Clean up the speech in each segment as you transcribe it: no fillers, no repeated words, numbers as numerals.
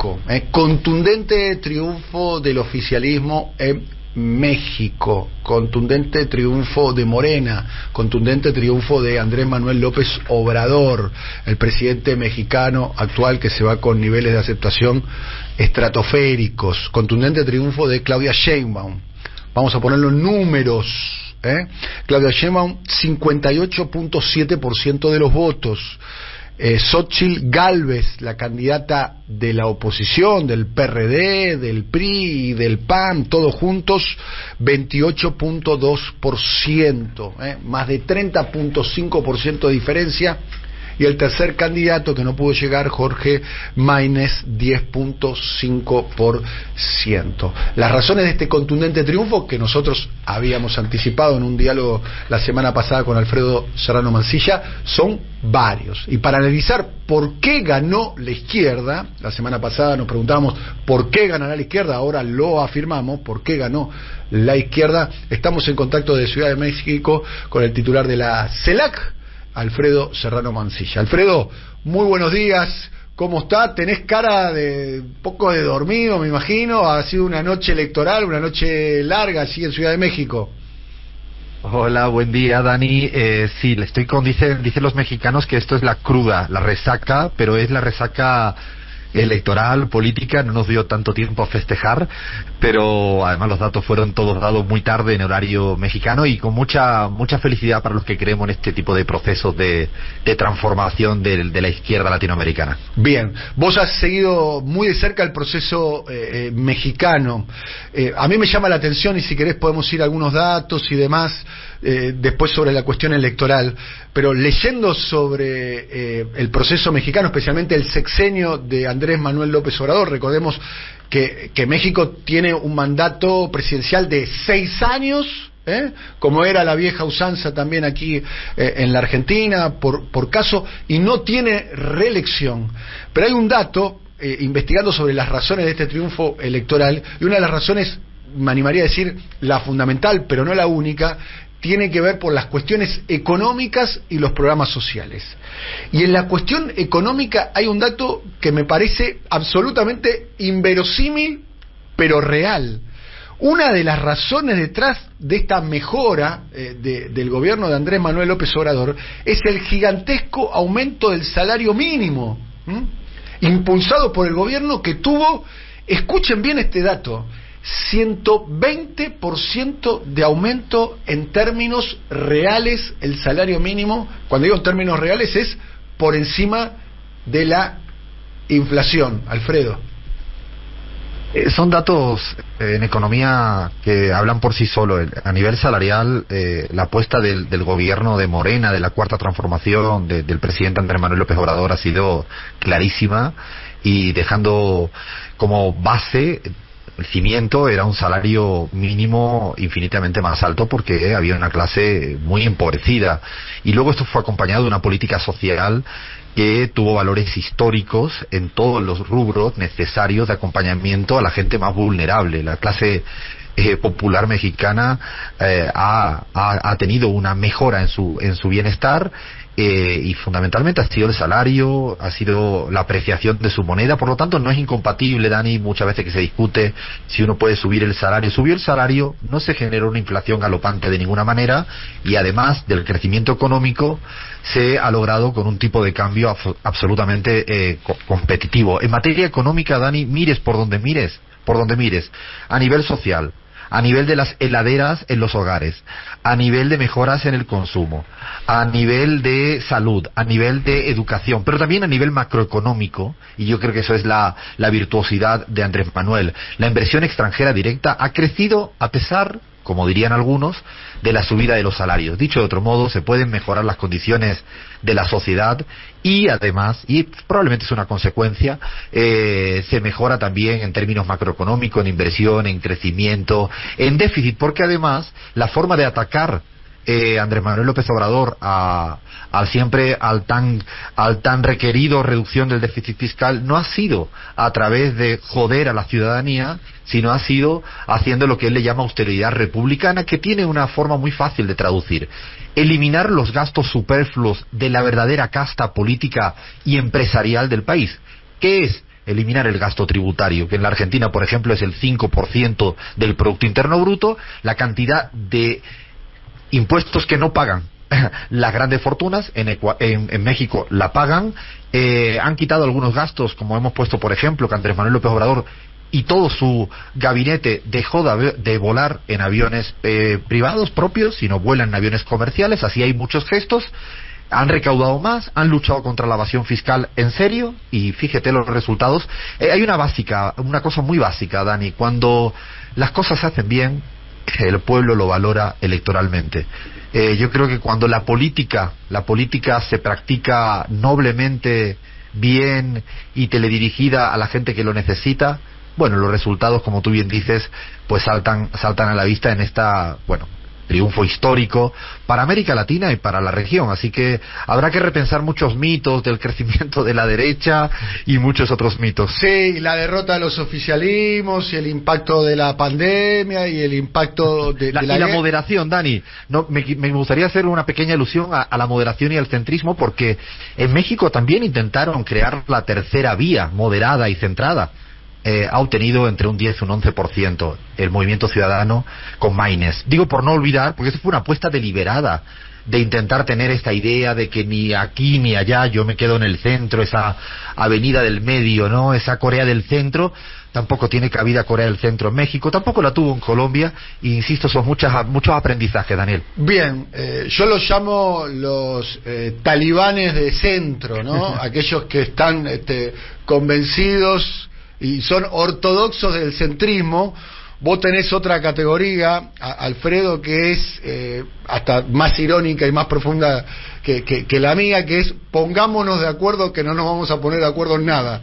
México. Contundente triunfo del oficialismo en México, contundente triunfo de Morena, contundente triunfo de Andrés Manuel López Obrador, el presidente mexicano actual que se va con niveles de aceptación estratosféricos, contundente triunfo de Claudia Sheinbaum. Vamos a ponerlo en números. Claudia Sheinbaum, 58.7% de los votos. Xóchitl Gálvez, la candidata de la oposición, del PRD, del PRI y del PAN, todos juntos, 28.2%, más de 30.5% de diferencia. Y el tercer candidato que no pudo llegar, Jorge Maynes, 10.5%. Las razones de este contundente triunfo, que nosotros habíamos anticipado en un diálogo la semana pasada con Alfredo Serrano Mancilla, son varios. Y para analizar por qué ganó la izquierda, la semana pasada nos preguntábamos por qué ganará la izquierda, ahora lo afirmamos, por qué ganó la izquierda. Estamos en contacto de Ciudad de México con el titular de la CELAC, Alfredo Serrano Mancilla. Alfredo, muy buenos días, ¿cómo está? Tenés cara de un poco de dormido, me imagino. Ha sido una noche electoral, una noche larga allí en Ciudad de México. Hola, buen día, Dani. Sí, le estoy dicen los mexicanos que esto es la cruda, la resaca, pero es la resaca electoral, política. No nos dio tanto tiempo a festejar, pero además los datos fueron todos dados muy tarde en horario mexicano y con mucha felicidad para los que creemos en este tipo de procesos de transformación de la izquierda latinoamericana. Bien, vos has seguido muy de cerca el proceso mexicano. A mí me llama la atención, y si querés podemos ir a algunos datos y demás después sobre la cuestión electoral, pero leyendo sobre el proceso mexicano, especialmente el sexenio de Andrés Manuel López Obrador, recordemos que México tiene un mandato presidencial de 6 años, como era la vieja usanza también aquí en la Argentina, por caso, y no tiene reelección. Pero hay un dato, investigando sobre las razones de este triunfo electoral, y una de las razones, me animaría a decir, la fundamental, pero no la única, tiene que ver por las cuestiones económicas y los programas sociales. Y en la cuestión económica hay un dato que me parece absolutamente inverosímil, pero real. Una de las razones detrás de esta mejora del gobierno de Andrés Manuel López Obrador es el gigantesco aumento del salario mínimo, impulsado por el gobierno, que tuvo, escuchen bien este dato, 120% de aumento en términos reales el salario mínimo. Cuando digo en términos reales es por encima de la inflación. Alfredo. Son datos en economía que hablan por sí solos. A nivel salarial, la apuesta del gobierno de Morena, de la Cuarta Transformación, del presidente Andrés Manuel López Obrador, ha sido clarísima, y dejando como base, el cimiento era un salario mínimo infinitamente más alto, porque había una clase muy empobrecida. Y luego esto fue acompañado de una política social que tuvo valores históricos en todos los rubros necesarios de acompañamiento a la gente más vulnerable. La clase popular mexicana ha tenido una mejora en su bienestar, y fundamentalmente ha sido el salario, ha sido la apreciación de su moneda. Por lo tanto, no es incompatible, Dani, muchas veces que se discute si uno puede subir el salario. Subió el salario, no se generó una inflación galopante de ninguna manera, y además del crecimiento económico se ha logrado con un tipo de cambio absolutamente competitivo. En materia económica, Dani, mires por donde mires, a nivel social, a nivel de las heladeras en los hogares, a nivel de mejoras en el consumo, a nivel de salud, a nivel de educación, pero también a nivel macroeconómico, y yo creo que eso es la virtuosidad de Andrés Manuel. La inversión extranjera directa ha crecido a pesar, como dirían algunos, de la subida de los salarios. Dicho de otro modo, se pueden mejorar las condiciones de la sociedad, y además, y probablemente es una consecuencia, se mejora también en términos macroeconómicos, en inversión, en crecimiento, en déficit, porque además la forma de atacar Andrés Manuel López Obrador al tan requerido reducción del déficit fiscal no ha sido a través de joder a la ciudadanía, sino ha sido haciendo lo que él le llama austeridad republicana, que tiene una forma muy fácil de traducir: eliminar los gastos superfluos de la verdadera casta política y empresarial del país. ¿Qué es eliminar el gasto tributario, que en la Argentina, por ejemplo, es el 5% del Producto Interno Bruto, la cantidad de impuestos que no pagan las grandes fortunas, en México la pagan, han quitado algunos gastos, como hemos puesto, por ejemplo, que Andrés Manuel López Obrador y todo su gabinete dejó de volar en aviones privados propios, sino vuelan en aviones comerciales, así hay muchos gestos. Han recaudado más, han luchado contra la evasión fiscal en serio, y fíjate los resultados. Hay una cosa muy básica, Dani: cuando las cosas se hacen bien, el pueblo lo valora electoralmente. Yo creo que cuando la política se practica noblemente, bien y teledirigida a la gente que lo necesita, bueno, los resultados, como tú bien dices, pues saltan a la vista en esta, bueno, triunfo histórico para América Latina y para la región. Así que habrá que repensar muchos mitos del crecimiento de la derecha y muchos otros mitos. Sí, la derrota de los oficialismos y el impacto de la pandemia y el impacto de la moderación, Dani. No, me gustaría hacer una pequeña alusión a la moderación y al centrismo, porque en México también intentaron crear la tercera vía, moderada y centrada. Ha obtenido entre un 10 y un 11% el Movimiento Ciudadano con Maines. Digo, por no olvidar, porque eso fue una apuesta deliberada de intentar tener esta idea de que ni aquí ni allá, yo me quedo en el centro, esa avenida del medio, ¿no? Esa Corea del Centro. Tampoco tiene cabida Corea del Centro en México, tampoco la tuvo en Colombia, e insisto, son muchos aprendizajes, Daniel. Bien, yo los llamo los talibanes de centro, ¿no? Aquellos que están convencidos y son ortodoxos del centrismo. Vos tenés otra categoría, Alfredo, que es hasta más irónica y más profunda que la mía, que es: pongámonos de acuerdo, que no nos vamos a poner de acuerdo en nada.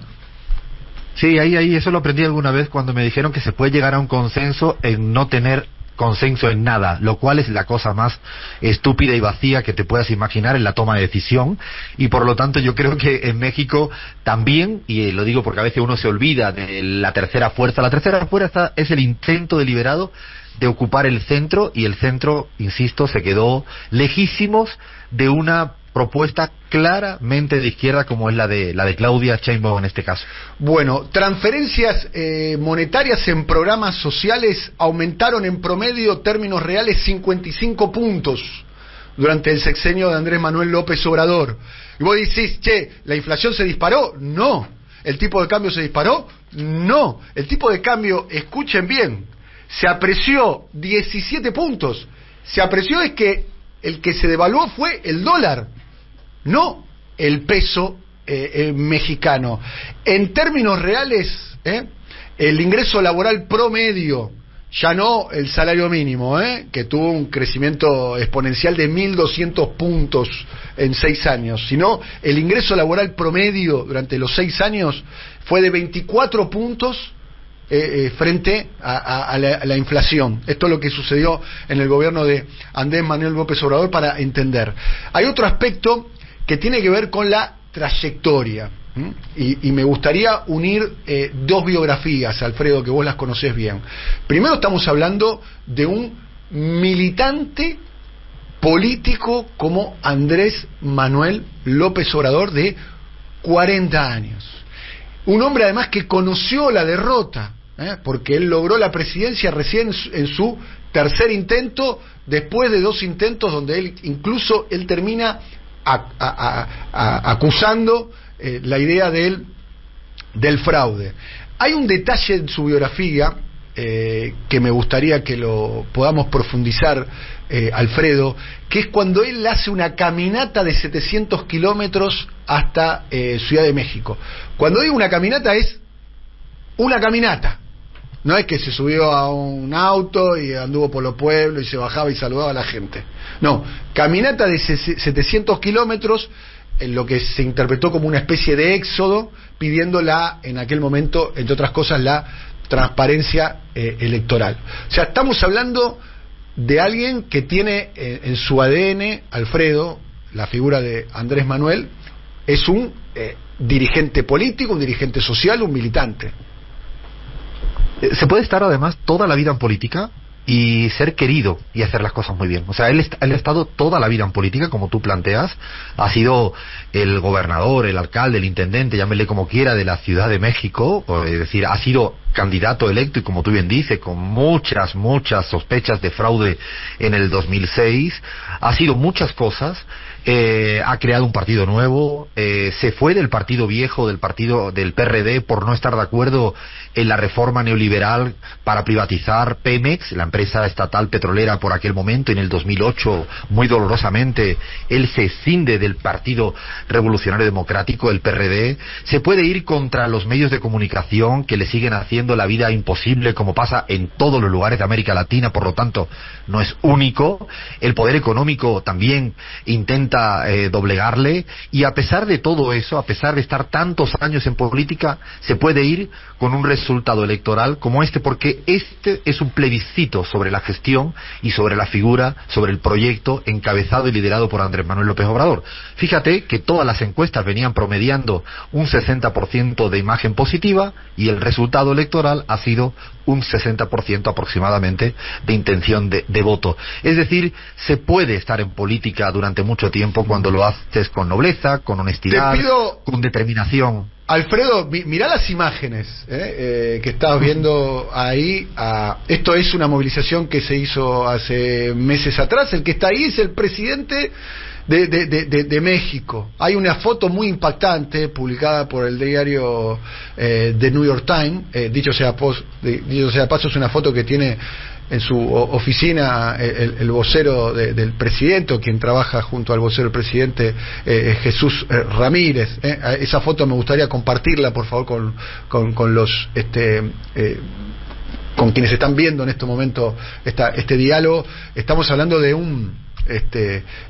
Sí, ahí eso lo aprendí alguna vez cuando me dijeron que se puede llegar a un consenso en no tener consenso en nada, lo cual es la cosa más estúpida y vacía que te puedas imaginar en la toma de decisión. Y por lo tanto yo creo que en México también, y lo digo porque a veces uno se olvida de la tercera fuerza es el intento deliberado de ocupar el centro, y el centro, insisto, se quedó lejísimos de una propuesta claramente de izquierda como es la de Claudia Sheinbaum en este caso. Bueno, transferencias monetarias en programas sociales aumentaron en promedio, términos reales, 55 puntos durante el sexenio de Andrés Manuel López Obrador. Y vos decís, che, ¿la inflación se disparó? No. ¿El tipo de cambio se disparó? No. El tipo de cambio, escuchen bien, se apreció 17 puntos. Se apreció, es que el que se devaluó fue el dólar, no el peso mexicano. En términos reales, el ingreso laboral promedio, ya no el salario mínimo, que tuvo un crecimiento exponencial de 1.200 puntos en 6 años, sino el ingreso laboral promedio durante los 6 años fue de 24 puntos frente a la inflación. Esto es lo que sucedió en el gobierno de Andrés Manuel López Obrador, para entender. Hay otro aspecto que tiene que ver con la trayectoria, y me gustaría unir dos biografías, Alfredo, que vos las conocés bien. Primero, estamos hablando de un militante político como Andrés Manuel López Obrador, de 40 años. Un hombre además que conoció la derrota, porque él logró la presidencia recién en su tercer intento, después de 2 intentos donde él termina acusando la idea del fraude. Hay un detalle en su biografía que me gustaría que lo podamos profundizar, Alfredo, que es cuando él hace una caminata de 700 kilómetros hasta Ciudad de México. Cuando digo una caminata, es una caminata. No es que se subió a un auto y anduvo por los pueblos y se bajaba y saludaba a la gente. No, caminata de 700 kilómetros, en lo que se interpretó como una especie de éxodo, pidiendo en aquel momento, entre otras cosas, la transparencia electoral. O sea, estamos hablando de alguien que tiene en su ADN, Alfredo, la figura de Andrés Manuel, es un dirigente político, un dirigente social, un militante. ¿Se puede estar además toda la vida en política? y ser querido y hacer las cosas muy bien. O sea, él ha estado toda la vida en política, como tú planteas, ha sido el gobernador, el alcalde, el intendente, llámele como quiera, de la Ciudad de México, es decir, ha sido candidato electo y, como tú bien dices, con muchas sospechas de fraude en el 2006, ha sido muchas cosas, ha creado un partido nuevo, se fue del partido viejo, del PRD, por no estar de acuerdo en la reforma neoliberal para privatizar Pemex, la empresa estatal petrolera por aquel momento, en el 2008, muy dolorosamente, él se escinde del Partido Revolucionario Democrático, el PRD, se puede ir contra los medios de comunicación que le siguen haciendo la vida imposible, como pasa en todos los lugares de América Latina, por lo tanto no es único. El poder económico también intenta doblegarle, y a pesar de todo eso, a pesar de estar tantos años en política, se puede ir con un resultado electoral como este, porque este es un plebiscito sobre la gestión y sobre la figura, sobre el proyecto encabezado y liderado por Andrés Manuel López Obrador. Fíjate que todas las encuestas venían promediando un 60% de imagen positiva, y el resultado electoral ha sido un 60% aproximadamente de intención de voto. Es decir, se puede estar en política durante mucho tiempo cuando lo haces con nobleza, con honestidad, con determinación. Alfredo, mirá las imágenes que estabas viendo ahí. Esto es una movilización que se hizo hace meses atrás. El que está ahí es el presidente de México. Hay una foto muy impactante publicada por el diario The New York Times. Dicho sea paso, es una foto que tiene en su oficina el vocero del presidente, o quien trabaja junto al vocero del presidente, Jesús Ramírez. Esa foto me gustaría compartirla, por favor, con los con quienes están viendo en este momento este diálogo. Estamos hablando de un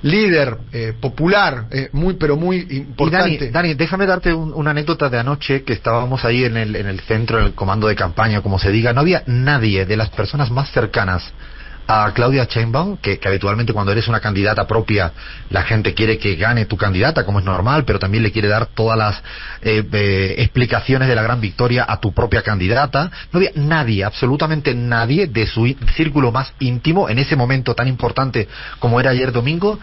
líder popular, muy importante. Y Dani, déjame darte una anécdota de anoche, que estábamos ahí en el centro, en el comando de campaña, como se diga. No había nadie de las personas más cercanas a Claudia Sheinbaum, que habitualmente cuando eres una candidata propia, la gente quiere que gane tu candidata, como es normal, pero también le quiere dar todas las explicaciones de la gran victoria a tu propia candidata. No había nadie, absolutamente nadie de su círculo más íntimo, en ese momento tan importante como era ayer domingo,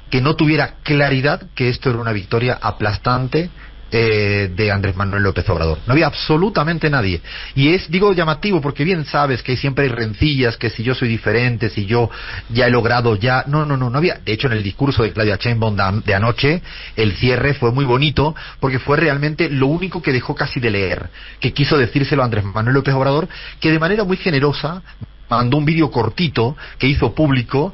que no tuviera claridad que esto era una victoria aplastante de Andrés Manuel López Obrador. No había absolutamente nadie. Y es, digo, llamativo, porque bien sabes que siempre hay rencillas, que si yo soy diferente, si yo ya he logrado ya... No había. De hecho, en el discurso de Claudia Sheinbaum de anoche, el cierre fue muy bonito, porque fue realmente lo único que dejó casi de leer, que quiso decírselo a Andrés Manuel López Obrador, que de manera muy generosa mandó un vídeo cortito que hizo público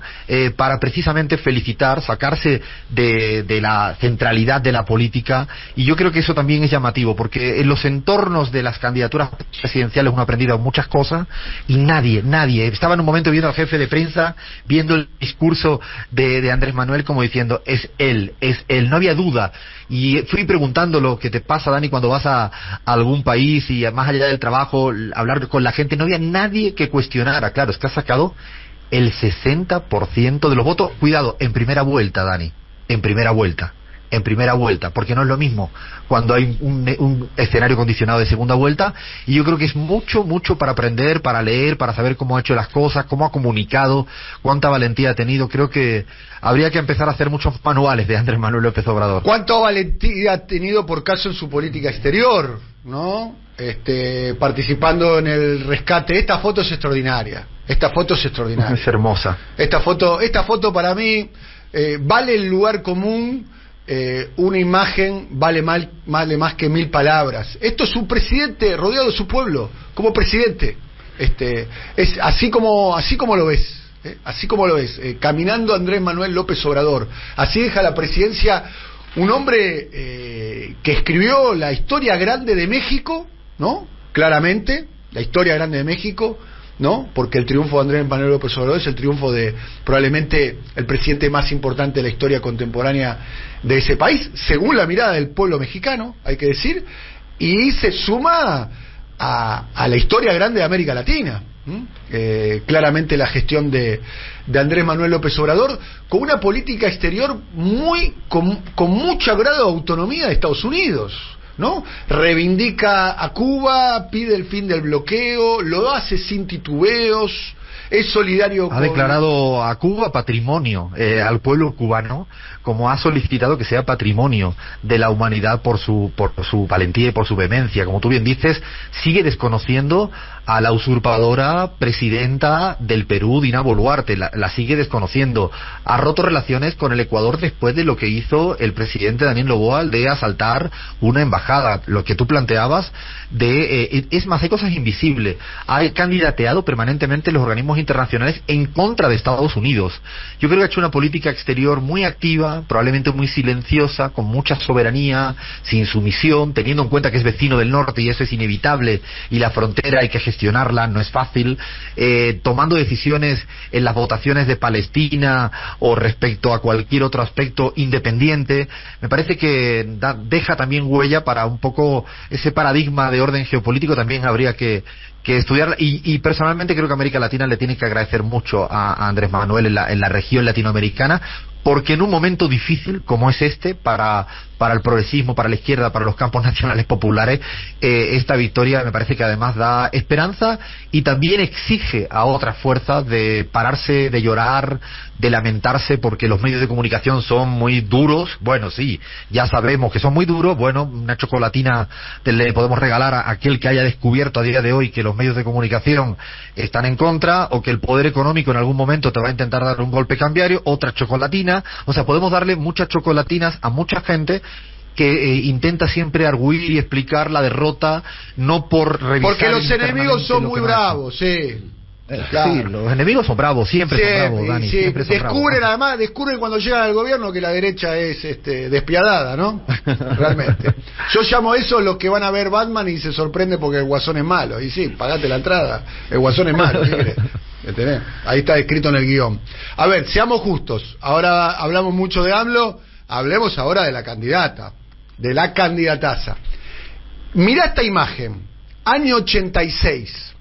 para precisamente felicitar, sacarse de la centralidad de la política. Y yo creo que eso también es llamativo, porque en los entornos de las candidaturas presidenciales uno ha aprendido muchas cosas, y nadie estaba en un momento viendo al jefe de prensa, viendo el discurso de Andrés Manuel, como diciendo, es él, no había duda. Y fui preguntando lo que te pasa, Dani, cuando vas a algún país y más allá del trabajo, hablar con la gente, no había nadie que cuestionara. Claro, es que ha sacado el 60% de los votos. Cuidado, en primera vuelta, Dani, en primera vuelta, porque no es lo mismo cuando hay un escenario condicionado de segunda vuelta. Y yo creo que es mucho para aprender, para leer, para saber cómo ha hecho las cosas, cómo ha comunicado, cuánta valentía ha tenido. Creo que habría que empezar a hacer muchos manuales de Andrés Manuel López Obrador. ¿Cuánta valentía ha tenido, por caso, en su política exterior, ¿no? Participando en el rescate. Esta foto es extraordinaria. Es hermosa. Esta foto para mí vale el lugar común. Una imagen vale más que 1000 palabras. Esto es un presidente rodeado de su pueblo, como presidente. Es así como lo ves. Así como lo ves, caminando Andrés Manuel López Obrador. Así deja la presidencia un hombre que escribió la historia grande de México, ¿no? Claramente, la historia grande de México, ¿no? Porque el triunfo de Andrés Manuel López Obrador es el triunfo de probablemente el presidente más importante de la historia contemporánea de ese país, según la mirada del pueblo mexicano, hay que decir, y se suma a la historia grande de América Latina. Claramente la gestión de Andrés Manuel López Obrador, con una política exterior con mucho grado de autonomía de Estados Unidos, ¿no? Reivindica a Cuba, pide el fin del bloqueo, lo hace sin titubeos, es solidario Ha declarado a Cuba patrimonio, al pueblo cubano, como ha solicitado que sea patrimonio de la humanidad por su valentía y por su vehemencia. Como tú bien dices, sigue desconociendo a la usurpadora presidenta del Perú, Dina Boluarte, la sigue desconociendo. Ha roto relaciones con el Ecuador después de lo que hizo el presidente Daniel Noboa de asaltar una embajada. Lo que tú planteabas es más, hay cosas invisibles. Ha candidateado permanentemente los organismos internacionales en contra de Estados Unidos. Yo creo que ha hecho una política exterior muy activa, probablemente muy silenciosa, con mucha soberanía, sin sumisión, teniendo en cuenta que es vecino del norte y eso es inevitable, y la frontera hay que gestionarla, no es fácil, tomando decisiones en las votaciones de Palestina o respecto a cualquier otro aspecto independiente. Me parece que deja también huella para un poco ese paradigma de orden geopolítico. También habría que estudiarla, y personalmente creo que América Latina le tiene que agradecer mucho a Andrés Manuel en la región latinoamericana, porque en un momento difícil como es este para el progresismo, para la izquierda, para los campos nacionales populares, esta victoria me parece que además da esperanza y también exige a otras fuerzas de pararse de llorar, de lamentarse porque los medios de comunicación son muy duros. Bueno, sí, ya sabemos que son muy duros. Bueno, una chocolatina le podemos regalar a aquel que haya descubierto a día de hoy que los medios de comunicación están en contra, o que el poder económico en algún momento te va a intentar dar un golpe cambiario, otra chocolatina. O sea, podemos darle muchas chocolatinas a mucha gente que intenta siempre arguir y explicar la derrota, no por revisar. Porque los enemigos son muy bravos, sí. Claro. Sí, los enemigos son bravos, siempre son bravos, Dani. Sí. Siempre son descubren, bravos. además, cuando llegan al gobierno que la derecha es despiadada, ¿no? Realmente. Yo llamo eso los que van a ver Batman y se sorprende porque el Guasón es malo. Y sí, pagate la entrada, el Guasón es malo, ¿qué querés? ¿Entendés? Ahí está escrito en el guión. A ver, seamos justos. Ahora hablamos mucho de AMLO, hablemos ahora de la candidata, de la candidataza. Mirá esta imagen, año 86.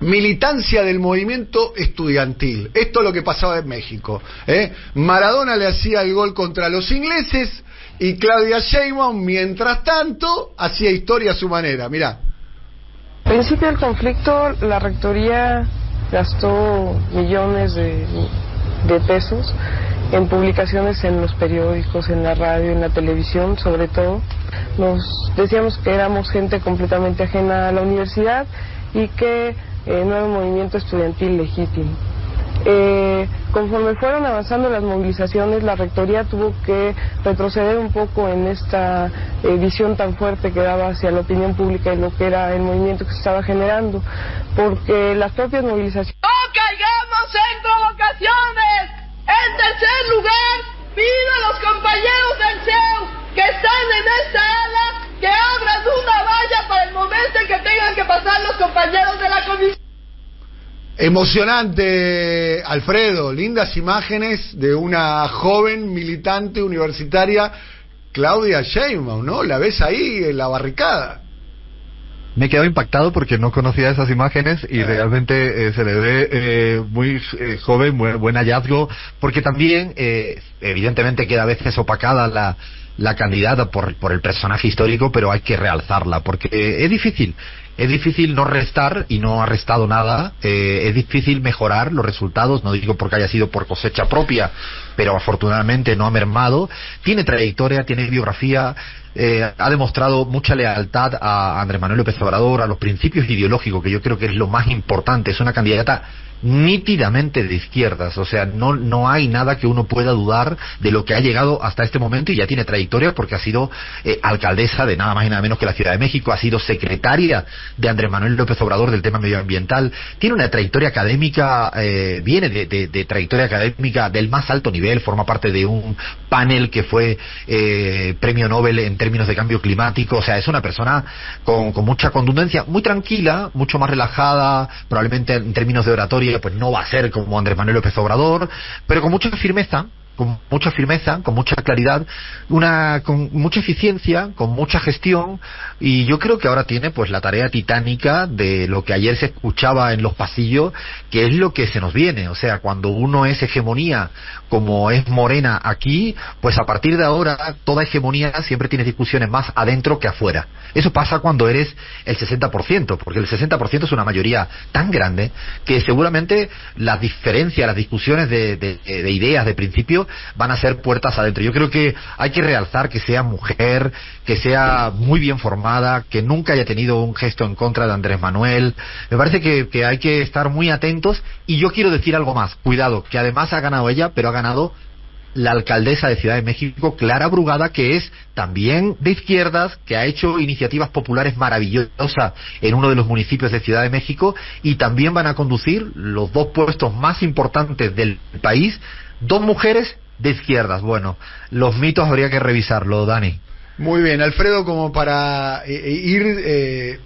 Militancia del movimiento estudiantil. Esto es lo que pasaba en México, Maradona le hacía el gol contra los ingleses y Claudia Sheinbaum, mientras tanto, hacía historia a su manera. Mirá. Al principio del conflicto, la rectoría gastó millones de pesos en publicaciones en los periódicos, en la radio, en la televisión, sobre todo. Nos decíamos que éramos gente completamente ajena a la universidad y que no era un movimiento estudiantil legítimo. Conforme fueron avanzando las movilizaciones, la rectoría tuvo que retroceder un poco en esta visión tan fuerte que daba hacia la opinión pública y lo que era el movimiento que se estaba generando, porque las propias movilizaciones... ¡No caigamos en provocaciones! En tercer lugar, pido a los compañeros del CEU que están en esta ala que abran una valla para el momento en que tengan que pasar los compañeros de la comisión. Emocionante, Alfredo, lindas imágenes de una joven militante universitaria, Claudia Sheinbaum, ¿no? La ves ahí en la barricada. Me he quedado impactado porque no conocía esas imágenes y realmente se le ve muy joven, buen hallazgo, porque también evidentemente queda a veces opacada la candidata por el personaje histórico, pero hay que realzarla porque es difícil no restar, y no ha restado nada. Es difícil mejorar los resultados, no digo porque haya sido por cosecha propia, pero afortunadamente no ha mermado. Tiene trayectoria, tiene biografía, ha demostrado mucha lealtad a Andrés Manuel López Obrador, a los principios ideológicos, que yo creo que es lo más importante. Es una candidata nítidamente de izquierdas, o sea, no hay nada que uno pueda dudar de lo que ha llegado hasta este momento, y ya tiene trayectoria porque ha sido alcaldesa de nada más y nada menos que la Ciudad de México, ha sido secretaria de Andrés Manuel López Obrador del tema medioambiental, tiene una trayectoria académica, viene de trayectoria académica del más alto nivel, forma parte de un panel que fue premio Nobel en términos de cambio climático. O sea, es una persona con mucha contundencia, muy tranquila, mucho más relajada, probablemente en términos de oratoria pues no va a ser como Andrés Manuel López Obrador, pero con mucha firmeza, con mucha firmeza, con mucha claridad, con mucha eficiencia, con mucha gestión, y yo creo que ahora tiene pues la tarea titánica de lo que ayer se escuchaba en los pasillos, que es lo que se nos viene. O sea, cuando uno es hegemonía, como es Morena aquí, pues a partir de ahora toda hegemonía siempre tiene discusiones más adentro que afuera. Eso pasa cuando eres el 60%, porque el 60% es una mayoría tan grande que seguramente las diferencias, las discusiones de ideas, de principio, van a ser puertas adentro. Yo creo que hay que realzar que sea mujer, que sea muy bien formada, que nunca haya tenido un gesto en contra de Andrés Manuel. Me parece que hay que estar muy atentos, y yo quiero decir algo más. Cuidado, que además ha ganado ella, pero ha ganado la alcaldesa de Ciudad de México, Clara Brugada, que es también de izquierdas, que ha hecho iniciativas populares maravillosas en uno de los municipios de Ciudad de México, y también van a conducir los 2 puestos más importantes del país, 2 mujeres de izquierdas. Bueno, los mitos habría que revisarlo, Dani. Muy bien, Alfredo, como para ir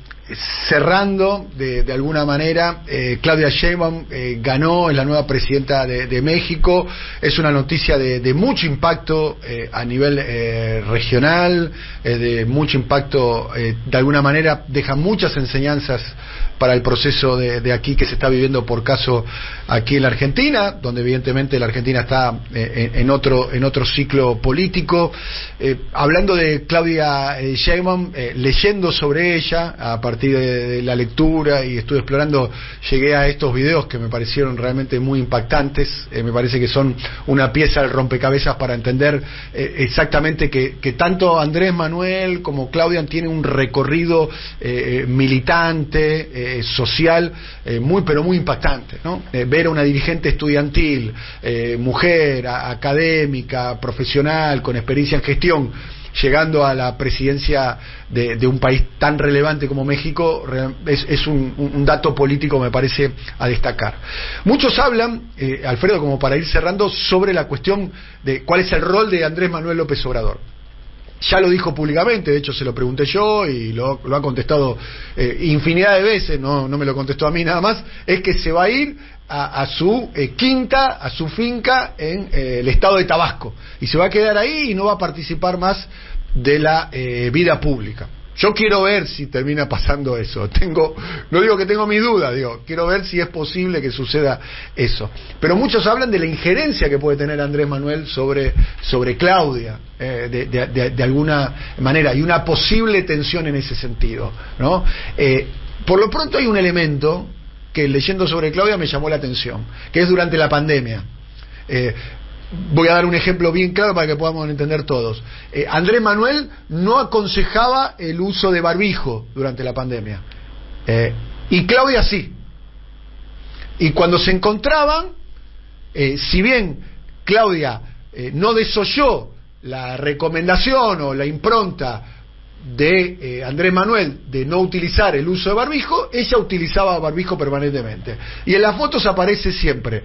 cerrando de alguna manera, Claudia Sheinbaum ganó, es la nueva presidenta de México. Es una noticia de mucho impacto a nivel regional, de mucho impacto, de alguna manera deja muchas enseñanzas para el proceso de aquí que se está viviendo por caso aquí en la Argentina, donde evidentemente la Argentina está en otro ciclo político. Hablando de Claudia Sheinbaum, leyendo sobre ella a partir de la lectura, y estuve explorando, llegué a estos videos que me parecieron realmente muy impactantes. Me parece que son una pieza del rompecabezas para entender exactamente que tanto Andrés Manuel como Claudia tienen un recorrido militante, social, pero muy impactante, ¿no? Ver a una dirigente estudiantil, mujer, académica, profesional, con experiencia en gestión, llegando a la presidencia de un país tan relevante como México, es un dato político, me parece, a destacar. Muchos hablan, Alfredo, como para ir cerrando, sobre la cuestión de cuál es el rol de Andrés Manuel López Obrador. Ya lo dijo públicamente, de hecho se lo pregunté yo y lo ha contestado infinidad de veces, no me lo contestó a mí nada más, es que se va a ir a su quinta, a su finca en el estado de Tabasco, y se va a quedar ahí y no va a participar más de la vida pública. Yo quiero ver si termina pasando eso. No digo que tengo mis dudas, quiero ver si es posible que suceda eso. Pero muchos hablan de la injerencia que puede tener Andrés Manuel sobre Claudia, de alguna manera, y una posible tensión en ese sentido, ¿no? Por lo pronto hay un elemento que, leyendo sobre Claudia, me llamó la atención, que es durante la pandemia. Voy a dar un ejemplo bien claro para que podamos entender todos. Andrés Manuel no aconsejaba el uso de barbijo durante la pandemia, y Claudia sí. Y cuando se encontraban, si bien Claudia no desoyó la recomendación o la impronta de Andrés Manuel de no utilizar el uso de barbijo, ella utilizaba barbijo permanentemente. Y en las fotos aparece siempre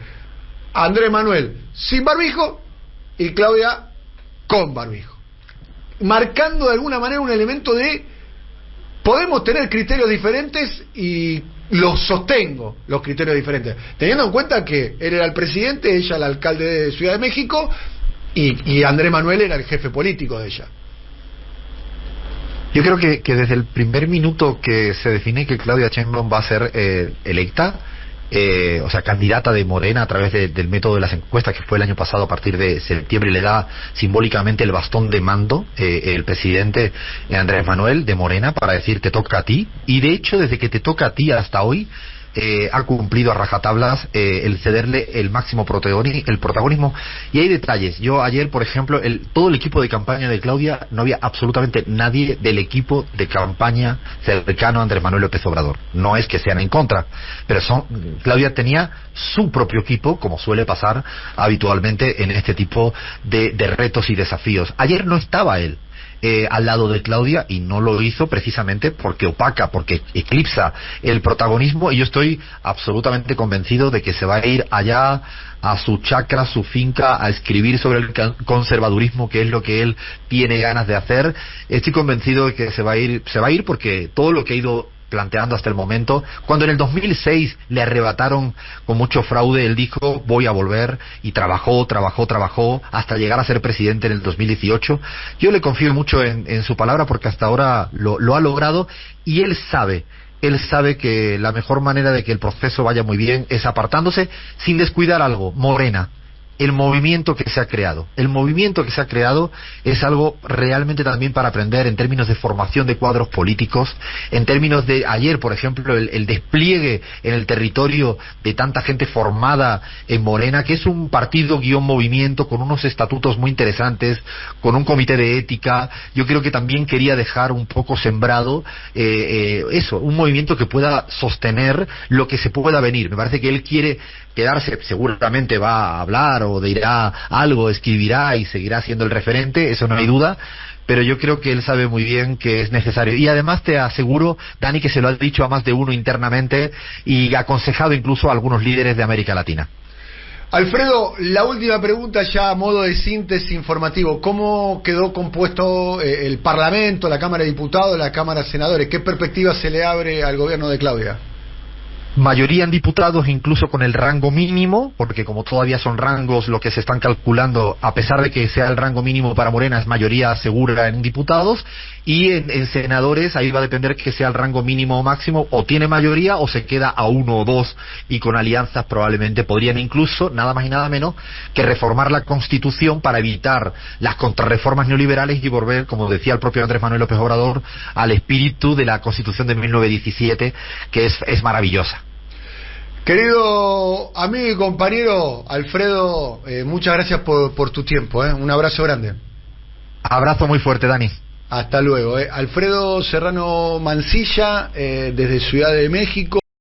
Andrés Manuel sin barbijo y Claudia con barbijo, marcando de alguna manera un elemento de podemos tener criterios diferentes, y los sostengo, los criterios diferentes, teniendo en cuenta que él era el presidente, ella el alcalde de Ciudad de México, y Andrés Manuel era el jefe político de ella. Yo creo que desde el primer minuto que se define que Claudia Sheinbaum va a ser electa, o sea, candidata de Morena a través del método de las encuestas, que fue el año pasado, a partir de septiembre, le da simbólicamente el bastón de mando el presidente Andrés Manuel de Morena, para decir te toca a ti. Y de hecho, desde que te toca a ti hasta hoy, ha cumplido a rajatablas el cederle el máximo protagonismo. Y hay detalles. Yo ayer, por ejemplo, todo el equipo de campaña de Claudia, no había absolutamente nadie del equipo de campaña cercano a Andrés Manuel López Obrador. No es que sean en contra, pero Claudia tenía su propio equipo, como suele pasar habitualmente en este tipo de retos y desafíos. Ayer no estaba él al lado de Claudia, y no lo hizo precisamente porque opaca, porque eclipsa el protagonismo, y yo estoy absolutamente convencido de que se va a ir allá a su chacra, su finca, a escribir sobre el conservadurismo, que es lo que él tiene ganas de hacer. Estoy convencido de que se va a ir porque todo lo que ha ido planteando hasta el momento. Cuando en el 2006 le arrebataron con mucho fraude, él dijo voy a volver, y trabajó hasta llegar a ser presidente en el 2018. Yo le confío mucho en su palabra, porque hasta ahora lo ha logrado, y él sabe que la mejor manera de que el proceso vaya muy bien es apartándose sin descuidar algo. Morena, el movimiento que se ha creado es algo realmente también para aprender en términos de formación de cuadros políticos, en términos de ayer, por ejemplo, el despliegue en el territorio de tanta gente formada en Morena, que es un partido guión movimiento con unos estatutos muy interesantes, con un comité de ética. Yo creo que también quería dejar un poco sembrado un movimiento que pueda sostener lo que se pueda venir. Me parece que él quiere quedarse, seguramente va a hablar o dirá algo, escribirá y seguirá siendo el referente, eso no hay duda, pero yo creo que él sabe muy bien que es necesario. Y además te aseguro, Dani, que se lo ha dicho a más de uno internamente y aconsejado incluso a algunos líderes de América Latina. Alfredo, la última pregunta ya a modo de síntesis informativo. ¿Cómo quedó compuesto el Parlamento, la Cámara de Diputados, la Cámara de Senadores? ¿Qué perspectiva se le abre al gobierno de Claudia? Mayoría en diputados, incluso con el rango mínimo, porque como todavía son rangos lo que se están calculando, a pesar de que sea el rango mínimo para Morena, es mayoría segura en diputados, y en senadores ahí va a depender que sea el rango mínimo o máximo, o tiene mayoría o se queda a 1 o 2, y con alianzas probablemente podrían incluso, nada más y nada menos, que reformar la Constitución para evitar las contrarreformas neoliberales y volver, como decía el propio Andrés Manuel López Obrador, al espíritu de la Constitución de 1917, que es maravillosa. Querido amigo y compañero Alfredo, muchas gracias por tu tiempo, un abrazo grande. Abrazo muy fuerte, Dani. Hasta luego. Alfredo Serrano Mancilla, desde Ciudad de México.